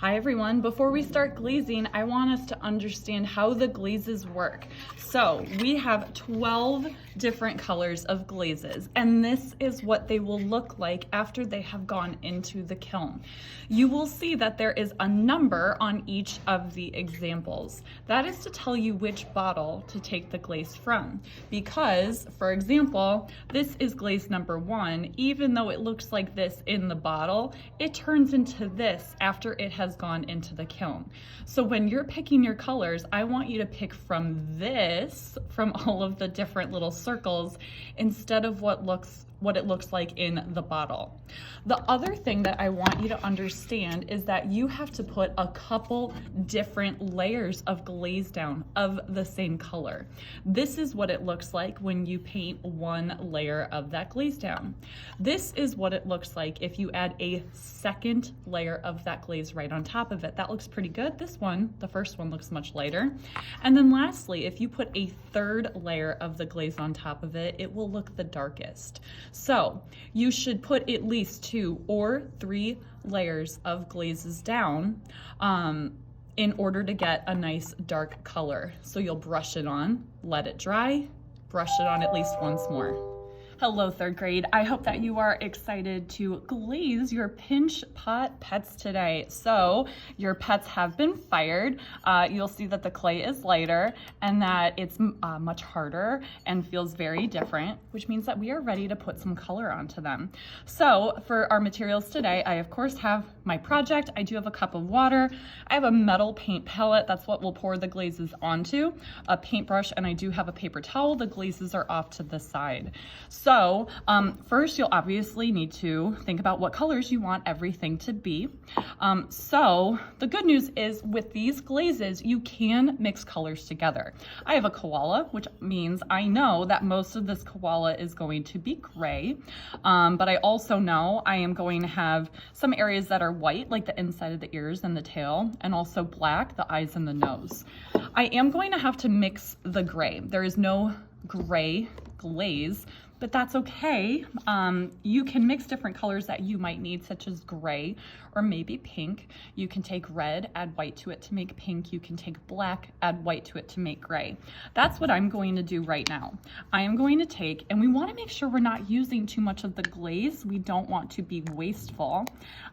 Hi everyone, before we start glazing, I want us to understand how the glazes work. So we have 12 different colors of glazes, and this is what they will look like after they have gone into the kiln. You will see that there is a number on each of the examples. That is to tell you which bottle to take the glaze from. Because, for example, this is glaze number 1, even though it looks like this in the bottle, it turns into this after it has gone into the kiln. So when you're picking your colors, I want you to pick from this, from all of the different little circles, instead of what it looks like in the bottle. The other thing that I want you to understand is that you have to put a couple different layers of glaze down of the same color. This is what it looks like when you paint one layer of that glaze down. This is what it looks like if you add a second layer of that glaze right on top of it. That looks pretty good. This one, the first one, looks much lighter. And then lastly, if you put a third layer of the glaze on top of it, it will look the darkest. So you should put at least 2 or 3 layers of glazes down in order to get a nice dark color. So you'll brush it on, let it dry, brush it on at least once more. Hello, 3rd grade. I hope that you are excited to glaze your Pinch Pot pets today. So your pets have been fired. You'll see that the clay is lighter and that it's much harder and feels very different, which means that we are ready to put some color onto them. So for our materials today, I of course have my project. I do have a cup of water. I have a metal paint pellet. That's what we'll pour the glazes onto, a paintbrush, and I do have a paper towel. The glazes are off to the side. So first you'll obviously need to think about what colors you want everything to be. So the good news is with these glazes, you can mix colors together. I have a koala, which means I know that most of this koala is going to be gray, but I also know I am going to have some areas that are white, like the inside of the ears and the tail, and also black, the eyes and the nose. I am going to have to mix the gray. There is no gray glaze, but that's okay. You can mix different colors that you might need, such as gray or maybe pink. You can take red, add white to it to make pink. You can take black, add white to it to make gray. That's what I'm going to do right now. I am going to take, and we want to make sure we're not using too much of the glaze. We don't want to be wasteful.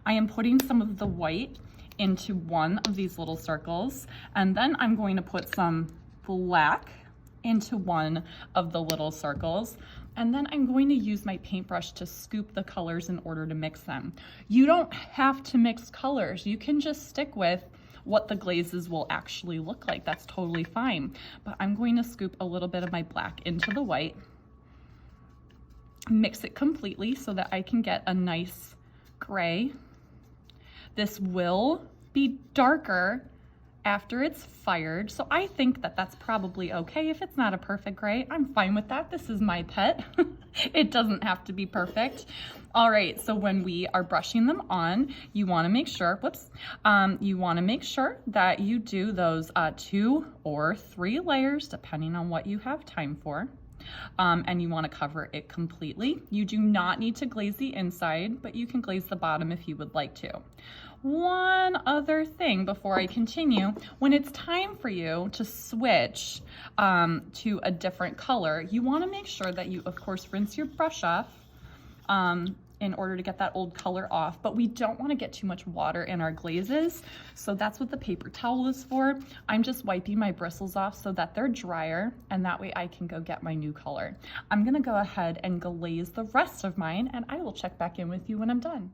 I am putting some of the white into one of these little circles, and then I'm going to put some black into one of the little circles. And then I'm going to use my paintbrush to scoop the colors in order to mix them. You don't have to mix colors. You can just stick with what the glazes will actually look like. That's totally fine. But I'm going to scoop a little bit of my black into the white, mix it completely so that I can get a nice gray. This will be darker after it's fired, so I think that that's probably okay. If it's not a perfect gray, I'm fine with that. This is my pet. It doesn't have to be perfect. All right, so when we are brushing them on, you wanna make sure, you wanna make sure that you do those 2 or 3 layers, depending on what you have time for. And you want to cover it completely. You do not need to glaze the inside, but you can glaze the bottom if you would like to. One other thing before I continue, when it's time for you to switch to a different color, you want to make sure that you, of course, rinse your brush off in order to get that old color off, but we don't want to get too much water in our glazes, so that's what the paper towel is for. I'm just wiping my bristles off so that they're drier, and that way I can go get my new color. I'm gonna go ahead and glaze the rest of mine, and I will check back in with you when I'm done.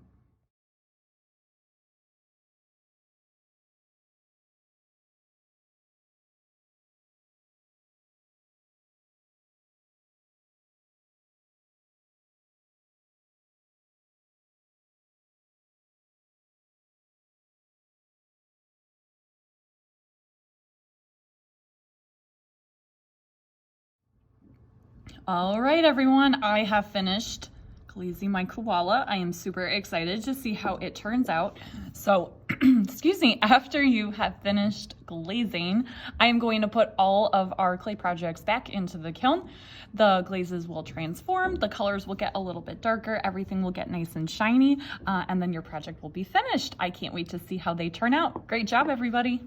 All right, everyone, I have finished glazing my koala. I am super excited to see how it turns out. So excuse me, after you have finished glazing, I am going to put all of our clay projects back into the kiln. The glazes will transform, the colors will get a little bit darker, everything will get nice and shiny, and then your project will be finished. I can't wait to see how they turn out. Great job, everybody.